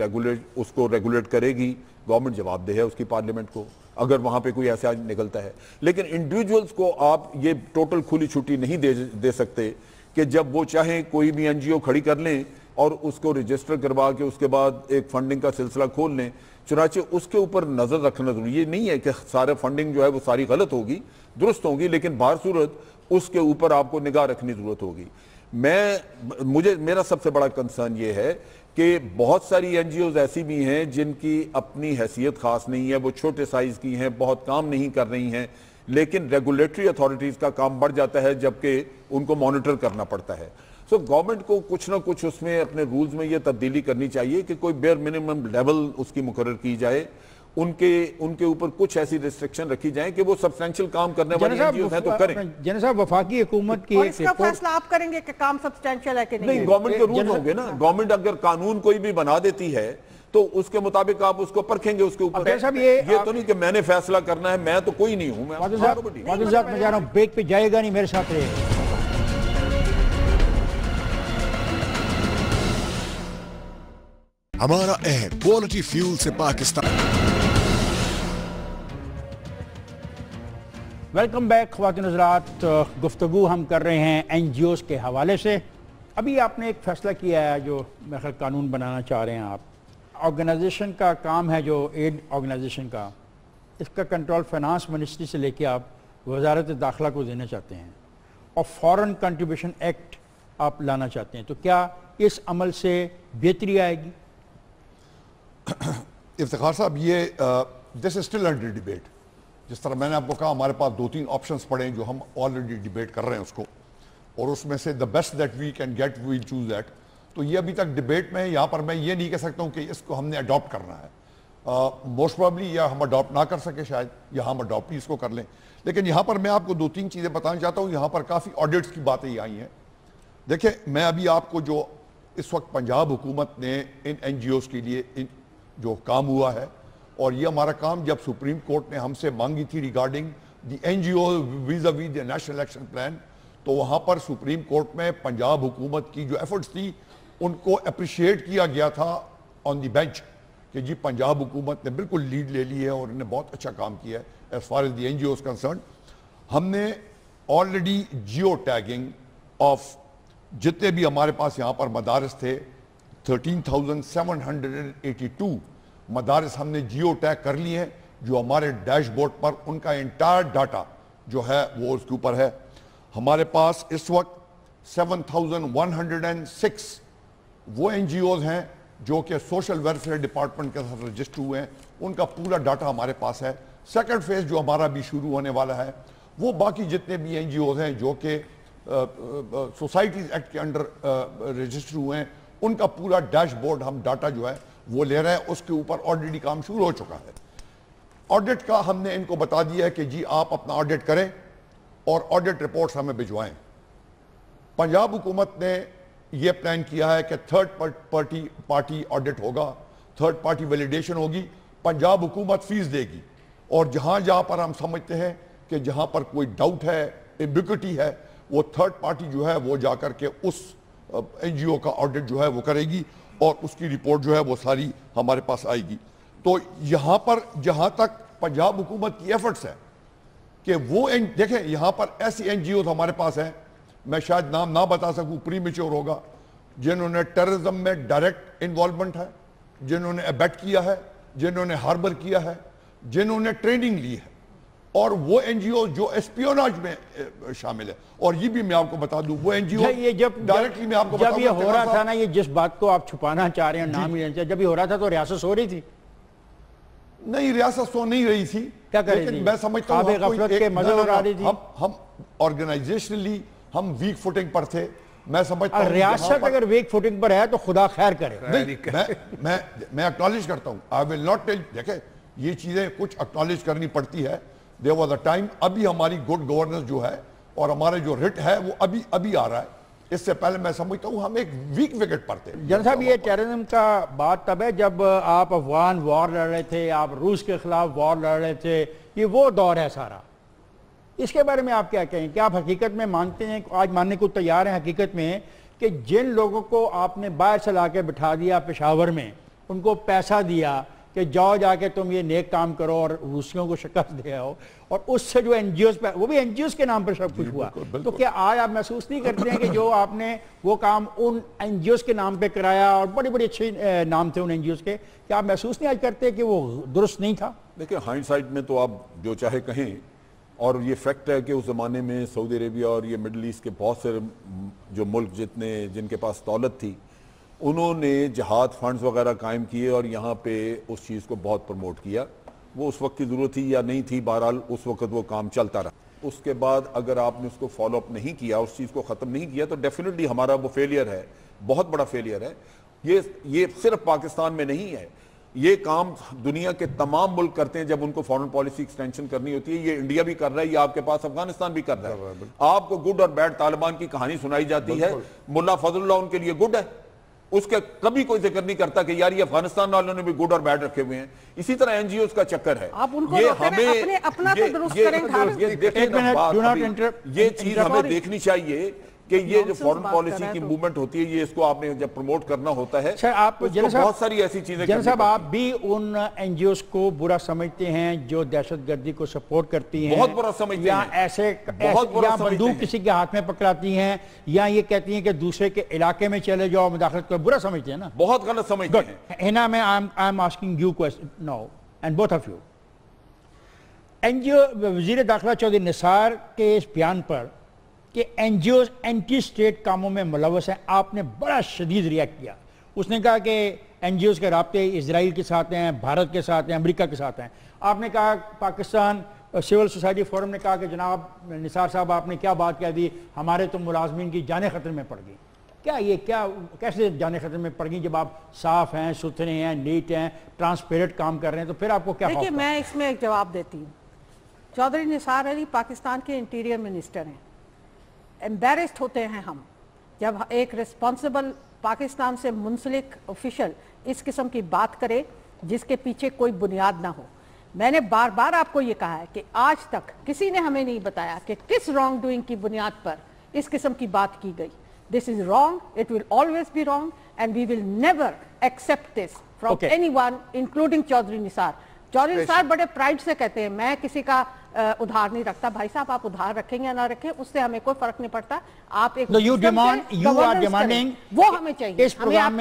اس کو ریگولیٹ کرے گی, گورنمنٹ جواب دہ ہے اس کی پارلیمنٹ کو اگر وہاں پہ کوئی ایسا نکلتا ہے. لیکن انڈیویجولز کو آپ یہ ٹوٹل کھلی چھٹی نہیں دے سکتے کہ جب وہ چاہیں کوئی بھی این جی او کھڑی کر لیں اور اس کو رجسٹر کروا کے اس کے بعد ایک فنڈنگ کا سلسلہ کھول لیں. چنانچہ اس کے اوپر نظر رکھنا ضروری. یہ نہیں ہے کہ سارے فنڈنگ جو ہے وہ ساری غلط ہوگی, درست ہوگی, لیکن بہر صورت اس کے اوپر آپ کو نگاہ رکھنی ضرورت ہوگی. میرا سب سے بڑا کنسرن یہ ہے کہ بہت ساری این جی اوز ایسی بھی ہیں جن کی اپنی حیثیت خاص نہیں ہے, وہ چھوٹے سائز کی ہیں, بہت کام نہیں کر رہی ہیں, لیکن ریگولیٹری اتھارٹیز کا کام بڑھ جاتا ہے جبکہ ان کو مانیٹر کرنا پڑتا ہے. سو گورنمنٹ کو کچھ نہ کچھ اس میں اپنے رولز میں یہ تبدیلی کرنی چاہیے کہ کوئی بیئر منیمم لیول اس کی مقرر کی جائے, ان کے اوپر کچھ ایسی ریسٹرکشن رکھی جائیں کہ وہ سبسٹینشیل کام کرنے والی این جی اوز ہیں تو کریں. جنرل صاحب وفاقی حکومت کی اور اس کا فیصلہ آپ کریں گے کہ کام سبسٹینشیل ہے کہ نہیں. گورنمنٹ کے رول ہوں گے نا. گورنمنٹ اگر قانون کوئی بھی بنا دیتی ہے تو اس کے مطابق آپ اس کو پرکھیں گے اس کے اوپر. یہ تو نہیں کہ میں نے فیصلہ کرنا ہے, میں تو کوئی نہیں ہوں. میں جا رہا ہوں, بریک پہ جائے گا نہیں, میرے ساتھ رہے گا. ہمارا عہد کوالٹی فیول سے پاکستان. ویلکم بیک خواتین حضرات. گفتگو ہم کر رہے ہیں این جی اوز کے حوالے سے. ابھی آپ نے ایک فیصلہ کیا ہے جو میرے خیال قانون بنانا چاہ رہے ہیں آپ. آرگنائزیشن کا کام ہے جو ایڈ آرگنائزیشن کا, اس کا کنٹرول فائنانس منسٹری سے لے کے آپ وزارت داخلہ کو دینا چاہتے ہیں اور فورن کنٹریبیوشن ایکٹ آپ لانا چاہتے ہیں. تو کیا اس عمل سے بہتری آئے گی؟ افتخار صاحب, یہ دس از اسٹل انڈر ڈیبیٹ. جس طرح میں نے آپ کو کہا, ہمارے پاس 2-3 آپشنس پڑے ہیں جو ہم آلریڈی ڈیبیٹ کر رہے ہیں اس کو, اور اس میں سے the best that we can get we'll choose that. تو یہ ابھی تک ڈیبیٹ میں ہے. یہاں پر میں یہ نہیں کہہ سکتا ہوں کہ اس کو ہم نے اڈاپٹ کرنا ہے. موسٹ پروبلی یا ہم اڈاپٹ نہ کر سکے شاید, یا ہم اڈاپٹ ہی اس کو کر لیں. لیکن یہاں پر میں آپ کو 2-3 چیزیں بتانا چاہتا ہوں. یہاں پر کافی آڈٹس کی باتیں یہ آئی ہیں. دیکھیں, میں ابھی آپ کو جو اس وقت پنجاب حکومت نے ان این جی اوز کے لیے جو کام ہوا ہے, اور یہ ہمارا کام جب سپریم کورٹ نے ہم سے مانگی تھی regarding the N G O vis-a-vis the national action plan, تو وہاں پر سپریم کورٹ میں پنجاب حکومت کی جو ایفرٹس تھی ان کو اپریشیٹ کیا گیا تھا آن دی بینچ کہ جی پنجاب حکومت نے بالکل لیڈ لے لی ہے اور انہوں نے بہت اچھا کام کیا ہے as far as the N G Os concern. ہم نے آلریڈی جیو ٹیگنگ آف جتنے بھی ہمارے پاس یہاں پر مدارس تھے 13,782 مدارس ہم نے جیو ٹیگ کر لی ہیں, جو ہمارے ڈیش بورڈ پر ان کا انٹائر ڈاٹا جو ہے وہ اس کے اوپر ہے. ہمارے پاس اس وقت 7,106 وہ این جی اوز ہیں جو کہ سوشل ویلفیئر ڈپارٹمنٹ کے ساتھ رجسٹر ہوئے ہیں, ان کا پورا ڈاٹا ہمارے پاس ہے. سیکنڈ فیز جو ہمارا بھی شروع ہونے والا ہے, وہ باقی جتنے بھی این جی اوز ہیں جو کہ سوسائٹیز ایکٹ کے انڈر رجسٹر ہوئے ہیں, ان کا پورا ڈیش بورڈ ہم ڈاٹا جو ہے وہ لے رہے ہیں. اس کے اوپر آلریڈی کام شروع ہو چکا ہے. آڈٹ کا ہم نے ان کو بتا دیا ہے کہ جی آپ اپنا آڈٹ کریں اور آڈٹ رپورٹس ہمیں بھجوائیں. پنجاب حکومت نے یہ پلان کیا ہے کہ تھرڈ پارٹی آڈٹ ہوگا, تھرڈ پارٹی ویلیڈیشن ہوگی, پنجاب حکومت فیس دے گی, اور جہاں پر ہم سمجھتے ہیں کہ جہاں پر کوئی ڈاؤٹ ہے, ایمبیگوٹی ہے, وہ تھرڈ پارٹی جو ہے وہ جا کر کے اس این جی او کا آڈٹ جو ہے وہ کرے گی, اور اس کی رپورٹ جو ہے وہ ساری ہمارے پاس آئے گی. تو یہاں پر جہاں تک پنجاب حکومت کی ایفرٹس ہے کہ وہ دیکھیں, یہاں پر ایسی این جی اوز ہمارے پاس ہیں, میں شاید نام نہ بتا سکوں, پری میچور ہوگا, جنہوں نے ٹیررزم میں ڈائریکٹ انوالومنٹ ہے, جنہوں نے ایبیٹ کیا ہے, جنہوں نے ہاربر کیا ہے, جنہوں نے ٹریننگ لی ہے, اور وہ این جی او جو اسپیوناج میں شامل ہے. اور یہ بھی میں آپ کو بتا دوں, وہ این جی او ڈائریکٹلی میں آپ کو بتا دوں, جب یہ ہو رہا تھا نا, یہ جس بات کو آپ چھپانا چاہ رہے ہیں نام ہی نہیں, جب یہ ہو رہا تھا تو ریاست سو رہی تھی. نہیں, ریاست سو نہیں رہی تھی, کیا کر رہی تھی, میں سمجھتا ہوں غفلت کے مزے اڑا رہی تھی. ہم آرگنائزیشنلی ہم ویک فوٹنگ پر تھے. میں سمجھتا ہوں ریاست اگر ویک فوٹنگ پر ہے تو خدا خیر کرے. میں اکنالج کرتا ہوں, I will not tell. دیکھیں, یہ چیزیں کچھ اکنالج کرنی پڑتی ہے. There was a time, ابھی ہماری گڈ گورننس جو ہے اور ہمارے جو رٹ ہے وہ ابھی آ رہا ہے. اس سے پہلے میں سمجھتا ہوں ہم ایک ویک وکٹ پر تھے. جنرل صاحب, یہ ٹیررزم کا بات تب ہے جب آپ افغان وار لڑ رہے تھے, آپ روس کے خلاف وار لڑ رہے تھے, یہ وہ دور ہے سارا. اس کے بارے میں آپ کیا کہیں, کیا آپ حقیقت میں مانتے ہیں, آج ماننے کو تیار ہیں حقیقت میں, کہ جن لوگوں کو آپ نے باہر سے لا کے بٹھا دیا پشاور میں, ان کو پیسہ دیا کہ جاؤ جا کے تم یہ نیک کام کرو اور روسیوں کو شکست دے آؤ, اور اس سے جو این جی اوز پہ, وہ بھی این جی اوز کے نام پر سب کچھ ہوا, تو کیا آج آپ محسوس نہیں کرتے ہیں کہ جو آپ نے وہ کام ان این جی اوز کے نام پہ کرایا, اور بڑے بڑے اچھے نام تھے ان این جی اوز کے, کیا آپ محسوس نہیں آج کرتے کہ وہ درست نہیں تھا؟ دیکھیں, ہائنڈ سائٹ میں تو آپ جو چاہے کہیں, اور یہ فیکٹ ہے کہ اس زمانے میں سعودی عربیہ اور یہ مڈل ایسٹ کے بہت سے جو ملک جن کے پاس دولت تھی, انہوں نے جہاد فنڈز وغیرہ قائم کیے اور یہاں پہ اس چیز کو بہت پروموٹ کیا. وہ اس وقت کی ضرورت تھی یا نہیں تھی, بہرحال اس وقت وہ کام چلتا رہا. اس کے بعد اگر آپ نے اس کو فالو اپ نہیں کیا, اس چیز کو ختم نہیں کیا, تو ڈیفینیٹلی ہمارا وہ فیلئر ہے, بہت بڑا فیلئر ہے. یہ صرف پاکستان میں نہیں ہے, یہ کام دنیا کے تمام ملک کرتے ہیں جب ان کو فارن پالیسی ایکسٹینشن کرنی ہوتی ہے. یہ انڈیا بھی کر رہا ہے, یہ آپ کے پاس افغانستان بھی کر رہا ہے. آپ کو گڈ اور بیڈ طالبان کی کہانی سنائی جاتی ہے, ملا فضل اللہ ان کے لیے گڈ ہے, اس کا کبھی کوئی ذکر نہیں کرتا کہ یار یہ افغانستان والوں نے بھی گڈ اور بیڈ رکھے ہوئے ہیں. اسی طرح این جی اوز کا چکر ہے. یہ چیز ہمیں دیکھنی چاہیے کہ یہ جو فورن پالیسی کی موومنٹ ہوتی ہے, یہ اس کو آپ نے جب پروموٹ کرنا ہوتا ہے, بہت ساری ایسی چیزیں. جنرل صاحب, آپ بھی ان این جی اوز کو برا سمجھتے ہیں جو دہشت گردی کو سپورٹ کرتی ہیں؟ بہت برا سمجھتے ہیں. ایسے یا بندوق کسی کے ہاتھ میں پکڑاتی ہیں, یا یہ کہتی ہیں کہ دوسرے کے علاقے میں چلے جاؤ, مداخلت کرو, برا سمجھتے ہیں نا؟ بہت غلط سمجھتے ہیں. ہنا میں I am asking you now and both of you. N G O وزیر داخلہ چودھری نثار کے اس بیان پر کہ N G Os anti state کاموں میں ملوث ہیں, آپ نے بڑا شدید ریاکٹ کیا. اس نے کہا کہ این جی اوز کے رابطے اسرائیل کے ساتھ ہیں, بھارت کے ساتھ ہیں, امریکہ کے ساتھ ہیں. آپ نے کہا, پاکستان سول سوسائٹی فورم نے کہا کہ جناب نثار صاحب آپ نے کیا بات کہہ دی, ہمارے تو ملازمین کی جانیں خطرے میں پڑ گئی. کیا کیسے جانیں خطرے میں پڑ گئی جب آپ صاف ہیں, ستھرے ہیں, نیٹ ہیں, ٹرانسپیرنٹ کام کر رہے ہیں, تو پھر آپ کو کیا؟ دیکھیے میں اس میں ایک جواب دیتی ہوں. چودھری نثار علی پاکستان کے انٹیریئر منسٹر ہیں. ایمبیرسڈ ہوتے ہیں ہم جب ایک ریسپانسبل پاکستان سے منسلک آفیشل اس قسم کی بات کرے جس کے پیچھے کوئی بنیاد نہ ہو. میں نے بار بار آپ کو یہ کہا ہے کہ آج تک کسی نے ہمیں نہیں بتایا کہ کس رانگ ڈوئنگ کی بنیاد پر اس قسم کی بات کی گئی. This is wrong, it will always be wrong, and we will never accept this from anyone, including Chaudhry نثار. چودھری نثار بڑے پرائڈ سے کہتے ہیں میں کسی کا ادھار نہیں رکھتا. بھائی صاحب, آپ ادھار رکھیں یا نہ رکھیں اس سے ہمیں کوئی فرق نہیں پڑتا. آپ ایک you are demanding وہ ہمیں چاہیے. اس پروگرام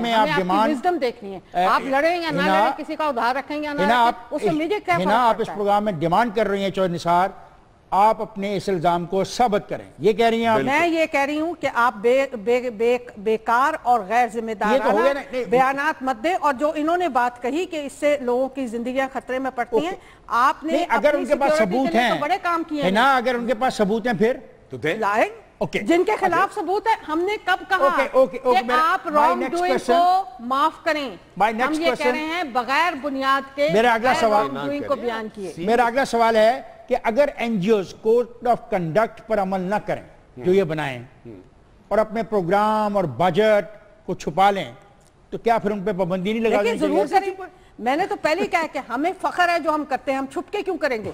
میں آپ وزڈم دیکھنی ہے. آپ لڑیں یا نہ لڑیں, کسی کا ادھار رکھیں یا نہ رکھیں, اس سے مجھے کیا فرق پڑتا ہے. آپ اس پروگرام میں ڈیمانڈ کر رہی ہیں چودھری نثار, آپ اپنے اس الزام کو ثابت کریں. یہ کہہ رہی ہیں میں یہ کہہ رہی ہوں کہ آپ بیکار اور غیر ذمہ دارانہ بیانات مت دیں. اور جو انہوں نے بات کہی کہ اس سے لوگوں کی زندگیاں خطرے میں پڑتی ہیں, آپ نے اگر ان کے پاس ثبوت ہیں بڑے کام کیے ہیں. اگر ان کے پاس ثبوت ہیں پھر تو دیں لائیں. جن کے خلاف ثبوت ہے, ہم نے کب کہا کہ آپ رانگ ڈوئنگ کو معاف کریں؟ ہم یہ کہہ رہے ہیں بغیر بنیاد کے رانگ ڈوئنگ کو بیان کیے. میرا اگلا سوال ہے کہ اگر N G Os code of conduct پر عمل نہ کریں جو یہ بنائیں اور اپنے پروگرام اور بجٹ کو چھپا لیں, تو کیا پھر ان پہ پابندی نہیں لگا دیں؟ ضرور کریں. میں نے تو پہلے ہی کہا کہ ہمیں فخر ہے جو ہم کرتے ہیں, ہم چھپ کے کیوں کریں گے؟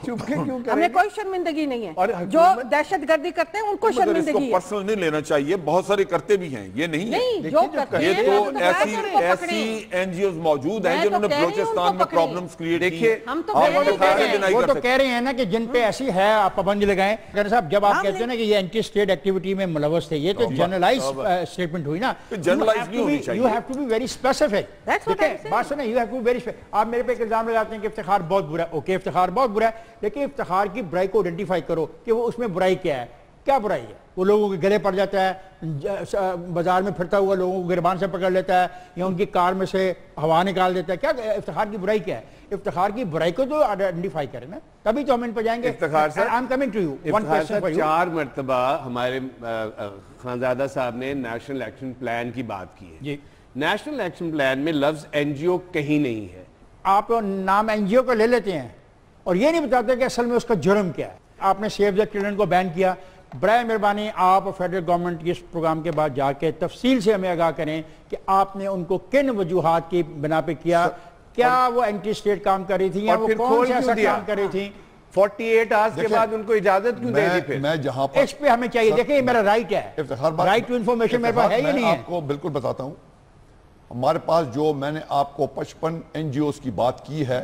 ہمیں کوئی شرمندگی نہیں ہے. جو دہشت گردی کرتے ہیں ان کو شرمندگی ہے. پرسنل نہیں لینا چاہیے, بہت سارے کرتے بھی ہیں, یہ نہیں ہے. جو کرتے ہیں یہ تو ایسی این جی اوز موجود ہیں جنہوں نے بلوچستان میں پرابلمز کریٹ کی. وہ تو کہہ رہے ہیں نا کہ جن پہ ایسی ہے آپ پابندی لگائیں. صاحب جب آپ کہتے ہیں نا کہ یہ اینٹی اسٹیٹ ایکٹیویٹی میں ملوث تھے, یہ تو جنرلائز اسٹیٹمنٹ ہوئی نا. جنرلائز نہیں ہونی چاہیے. You have to be very specific. بات سنیں, you have to be very. آپ میرے پہ الزام لگاتے ہیں کہ افتخار بہت برا ہے. اوکے, افتخار بہت برا ہے, لیکن افتخار کی برائی کو آئیڈینٹیفائی کرو کہ وہ اس میں برائی کیا ہے. کیا برائی ہے؟ وہ لوگوں کے گلے پڑ جاتا ہے, بازار میں پھرتا ہوا لوگوں کو گربان سے پکڑ لیتا ہے, یا ان کی کار میں سے ہوا نکال دیتا ہے. کیا افتخار کی برائی کیا ہے؟ افتخار کی برائی کو تو آئیڈینٹیفائی کریں نا, تبھی تو ہم ان پہ جائیں گے. افتخار صاحب, I'm coming to you. Iftikhar 4 مرتبہ ہمارے خانزادہ صاحب نے نیشنل ایکشن پلان کی بات کی ہے. جی, نیشنل ایکشن پلان میں لفظ این جی او کہیں نہیں ہے. آپ نام این جی او کو لے لیتے ہیں اور یہ نہیں بتاتے کہ اصل میں اس کا جرم کیا ہے. آپ نے سیو دا چلڈرن کو بین کیا. برائے مہربانی آپ فیڈرل گورنمنٹ کی اس پروگرام کے بعد جا کے تفصیل سے ہمیں آگاہ کریں کہ آپ نے ان کو کن وجوہات کی بنا پہ کیا. کیا وہ اینٹی اسٹیٹ کام کر رہی تھی یا وہ کون سے ایسا کام کر رہی تھی؟ 48 آورز کے بعد ان کو اجازت کیوں دے دی پھر؟ میں جہاں پر اس پہ ہمیں چاہیے, دیکھیں یہ میرا رائٹ ہے, رائٹ ٹو انفارمیشن میرے پاس ہے یا نہیں ہے؟ آپ کو بالکل بتاتا ہوں. ہمارے پاس جو میں نے آپ کو 55 این جی اوز کی بات کی ہے,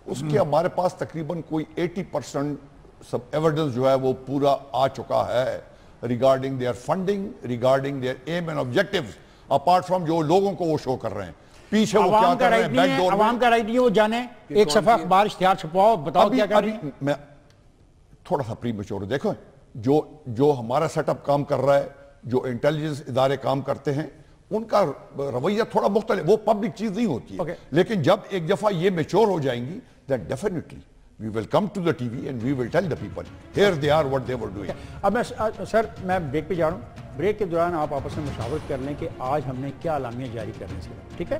اس کے ہمارے پاس تقریباً کوئی 80% سب ایویڈنس جو ہے وہ پورا آ چکا ہے regarding their funding, regarding their aim and objectives, apart from جو لوگوں کو وہ شو کر رہے ہیں. پیچھے وہ کیا کر رہے ہیں بیک ڈور میں. عوام کا رائٹ نہیں ہے وہ جانے, ایک صفحہ اخبار اشتہار چھپواؤ, بتاؤ کیا کر رہی ہیں. میں تھوڑا سا پری میچور ہوں. دیکھو جو ہمارا سیٹ اپ کام کر رہا ہے, جو انٹیلیجنس ادارے کام کرتے ہیں, ان کا رویہ تھوڑا مختلف, وہ پبلک چیز نہیں ہوتی ہے. لیکن جب ایک دفعہ یہ میچور ہو جائیں گی, then definitely we will come to the TV and we will tell the people here they are what they were doing. اب میں سر میں بریک پہ جا رہا ہوں. بریک کے دوران آپ آپس میں مشاورت کر لیں کہ آج ہم نے کیا اعلامیہ جاری کرنے سے, ٹھیک ہے؟